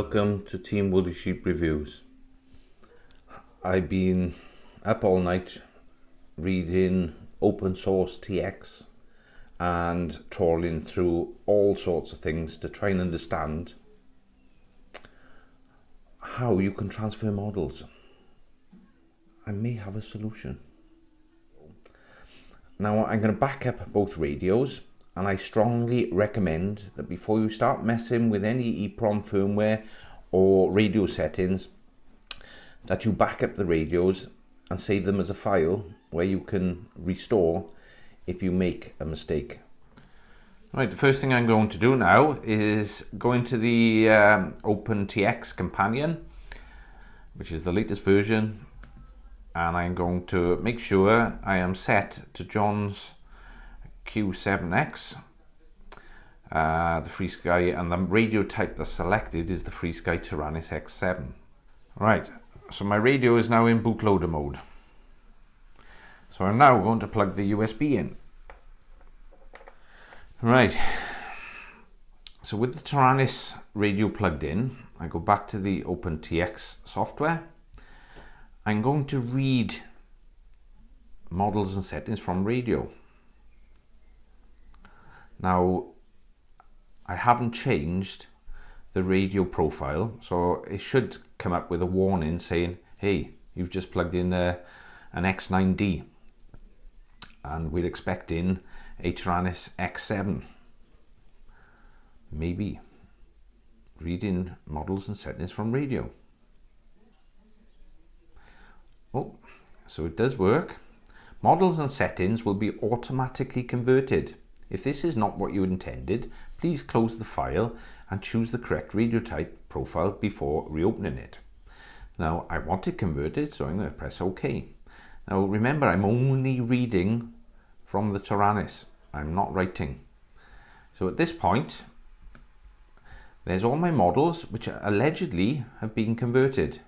Welcome to Team Woolly Sheep Reviews. I've been up all night reading open source TX and trawling through all sorts of things to try and understand how you can transfer models. I may have a solution. Now I'm going to back up both radios, and I strongly recommend that before you start messing with any EEPROM firmware or radio settings, that you back up the radios and save them as a file where you can restore if you make a mistake. Right, the first thing I'm going to do now is go into the OpenTX Companion, which is the latest version, and I'm going to make sure I am set to John's Q7X, the FrSky, and the radio type that's selected is the FrSky Taranis X7. Right, so my radio is now in bootloader mode. So I'm now going to plug the USB in. Right, so with the Taranis radio plugged in, I go back to the OpenTX software. I'm going to read models and settings from radio. Now, I haven't changed the radio profile, so it should come up with a warning saying, hey, you've just plugged in an X9D, and we're expecting a Taranis X7. Maybe. Reading models and settings from radio. Oh, so it does work. Models and settings will be automatically converted. If this is not what you intended, please close the file and choose the correct radio type profile before reopening it. Now I want it converted, so I'm going to press OK. Now remember, I'm only reading from the Taranis. I'm not writing. So at this point, there's all my models which allegedly have been converted.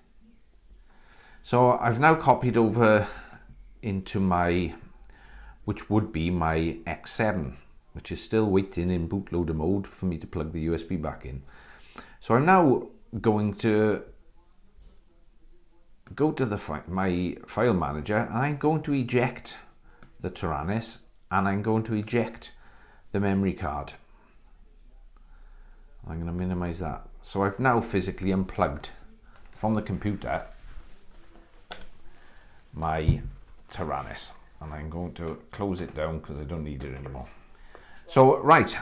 So I've now copied over into my, which would be my X7, which is still waiting in bootloader mode for me to plug the USB back in. So I'm now going to go to my file manager, and I'm going to eject the Taranis, and I'm going to eject the memory card. I'm going to minimize that. So I've now physically unplugged from the computer my Taranis, and I'm going to close it down because I don't need it anymore. So right,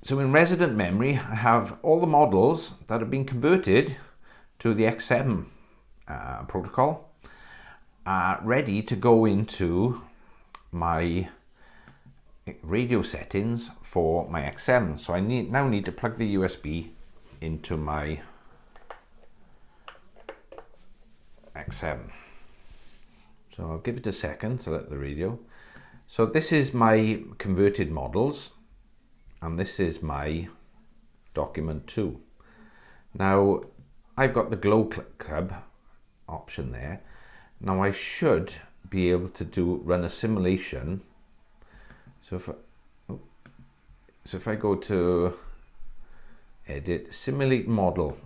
so in resident memory I have all the models that have been converted to the X7 protocol, ready to go into my radio settings for my X7. So I now need to plug the USB into my X7. So I'll give it a second to let the radio. So this is my converted models, and this is my document 2. Now I've got the Glow Club option there. Now I should be able to run a simulation. So if I go to edit, simulate model,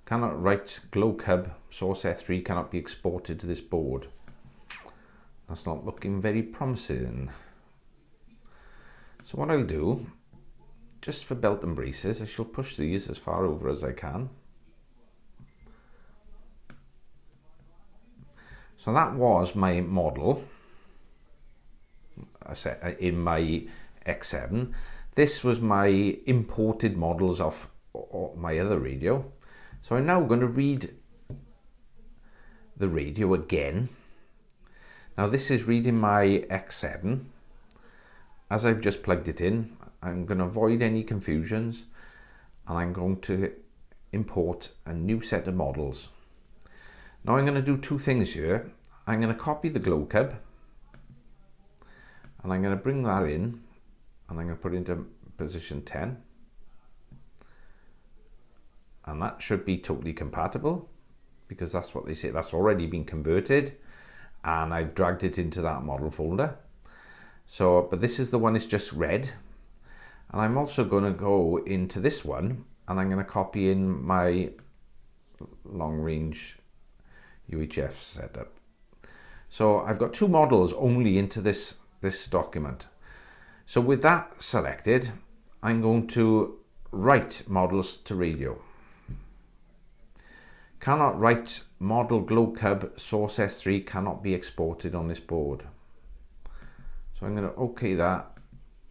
cannot write Glow Cub source F3 cannot be exported to this board. That's not looking very promising. So what I'll do, just for belt and braces, I shall push these as far over as I can. So that was my model in my X7. This was my imported models of my other radio. So I'm now going to read the radio again. Now this is reading my X7. As I've just plugged it in, I'm going to avoid any confusions, and I'm going to import a new set of models. Now I'm going to do two things here. I'm going to copy the Glow Cub, and I'm going to bring that in, and I'm going to put it into position 10. And that should be totally compatible, because that's what they say. That's already been converted, and I've dragged it into that model folder. So, but this is the one it's just read, and I'm also going to go into this one and I'm going to copy in my long range UHF setup. So I've got two models only into this document. So with that selected, I'm going to write models to radio. Cannot write model glow cub source S3 cannot be exported on this board. So I'm going to OK that,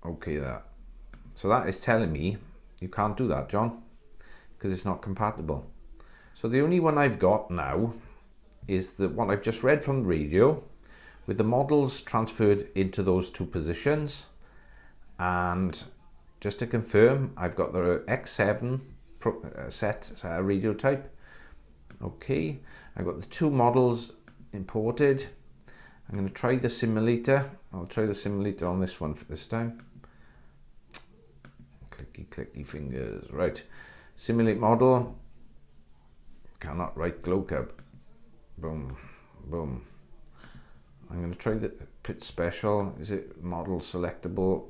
OK that. So that is telling me you can't do that, John, because it's not compatible. So the only one I've got now is the one I've just read from the radio with the models transferred into those two positions. And just to confirm, I've got the X7 set radio type. Okay, I've got the two models imported. I'm going to try the simulator. I'll try the simulator on this one for this time. Clicky, clicky fingers. Right, simulate model. Cannot write glow cub. Boom, boom. I'm going to try the pit special. Is it model selectable?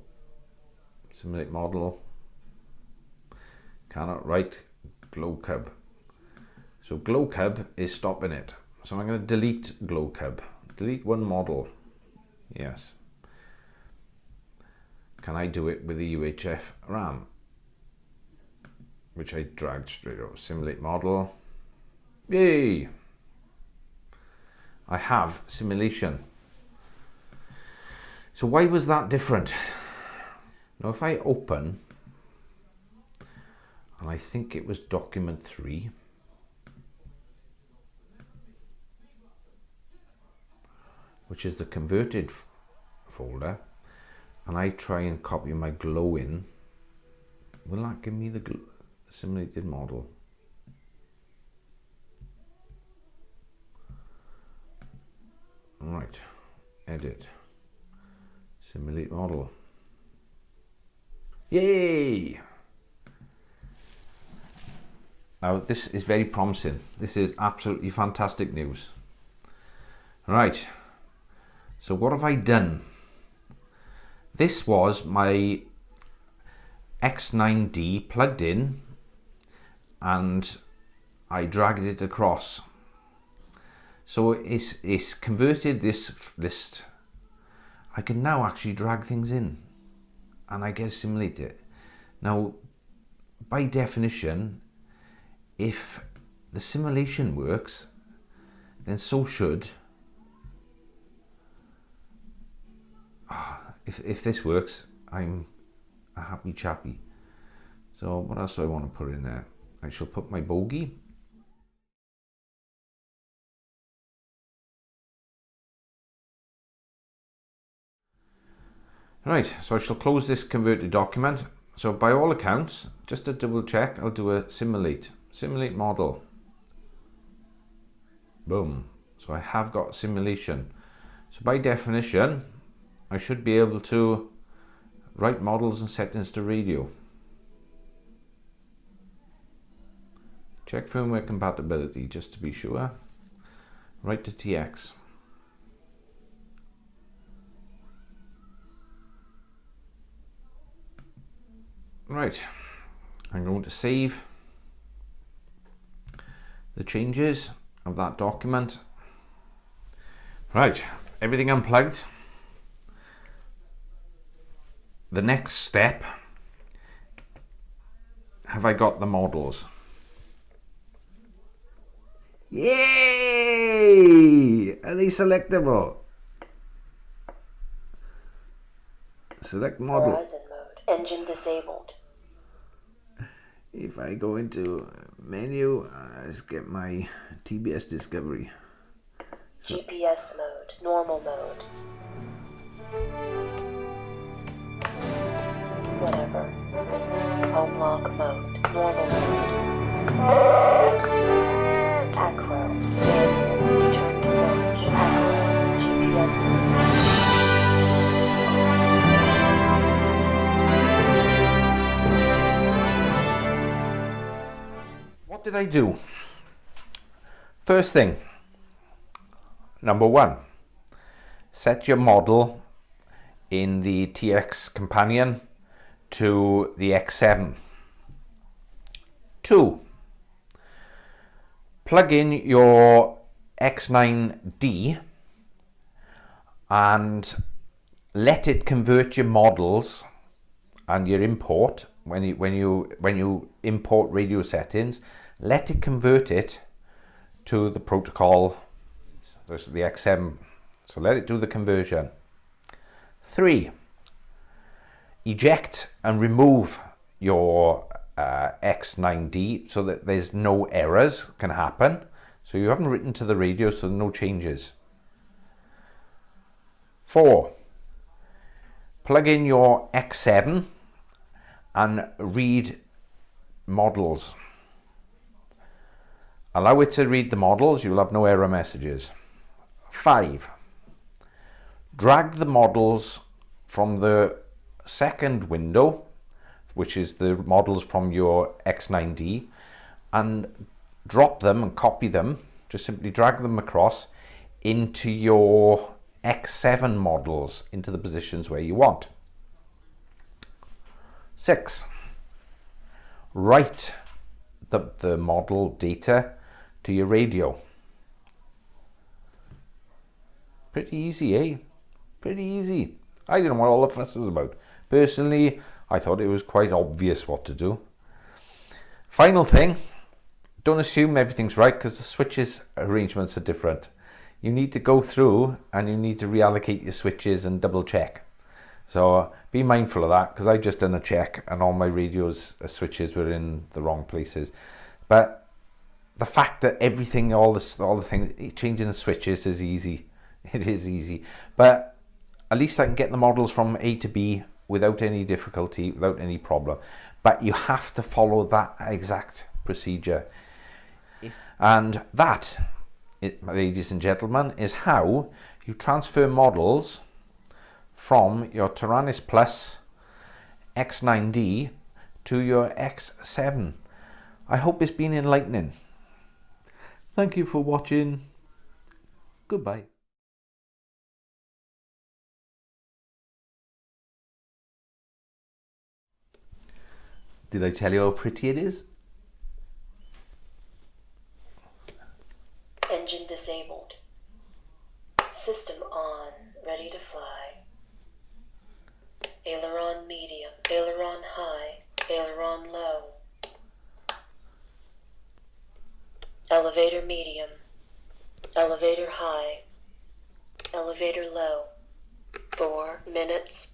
Simulate model. Cannot write glow cub. So glow cub is stopping it. So I'm going to delete glow cub. Delete one model. Yes. Can I do it with the UHF RAM? Which I dragged straight over. Simulate model. Yay! I have simulation. So why was that different? Now if I open, and I think it was document 3, which is the converted folder, and I try and copy my glow in, will that give me the simulated model? Right, edit, simulate model. Yay! Now this is very promising. This is absolutely fantastic news. Right, so what have I done? This was my X9D plugged in, and I dragged it across. So it's converted this list. I can now actually drag things in and I get to simulate it. Now, by definition, if the simulation works, then so should, if this works, I'm a happy chappy. So what else do I want to put in there? I shall put my bogey. Right, so I shall close this converted document. So by all accounts, just to double check, I'll do a simulate model. Boom. So I have got simulation. So by definition, I should be able to write models and settings to radio. Check firmware compatibility just to be sure. Write to TX. Right, I'm going to save the changes of that document. Right, everything unplugged. The next step, have I got the models? Yay! Are they selectable? Select model. Horizon mode. Engine disabled. If I go into menu, let's get my TBS Discovery. So, GPS mode. Normal mode. Whatever. Home lock mode. Normal mode. Acro. Manual. Return to launch. Acro. GPS mode. what did I do? First thing, number one, set your model in the TX Companion to the X7. 2. Plug in your X9D and let it convert your models and your import. When you import radio settings, let it convert it to the protocol, the X7. So let it do the conversion. 3. Eject and remove your X9D so that there's no errors can happen. So you haven't written to the radio, so no changes. 4. Plug in your X7 and read models. Allow it to read the models, you'll have no error messages. 5. Drag the models from the second window, which is the models from your X9D, and drop them and copy them, just simply drag them across into your X7 models, into the positions where you want. 6. Write the model data to your radio. Pretty easy, eh? Pretty easy. I didn't know what all the fuss was about. Personally, I thought it was quite obvious what to do. Final thing, don't assume everything's right, because the switches arrangements are different. You need to go through and you need to reallocate your switches and double check. So be mindful of that, because I just done a check and all my radios switches were in the wrong places. But the fact that everything, all the things, changing the switches is easy. It is easy. But at least I can get the models from A to B without any difficulty, without any problem. But you have to follow that exact procedure. And that, ladies and gentlemen, is how you transfer models from your Taranis Plus X9D to your X7. I hope it's been enlightening. Thank you for watching. Goodbye. Did I tell you how pretty it is? Engine disabled. System on. Ready to fly. Aileron medium. Aileron high. Aileron low. Elevator medium. Elevator high. Elevator low. 4 minutes.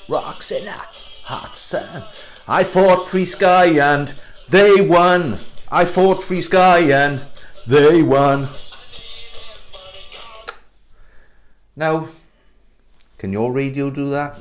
Roxanna, hot sun. I fought Free Sky and they won. I fought Free Sky and they won. Now, can your radio do that?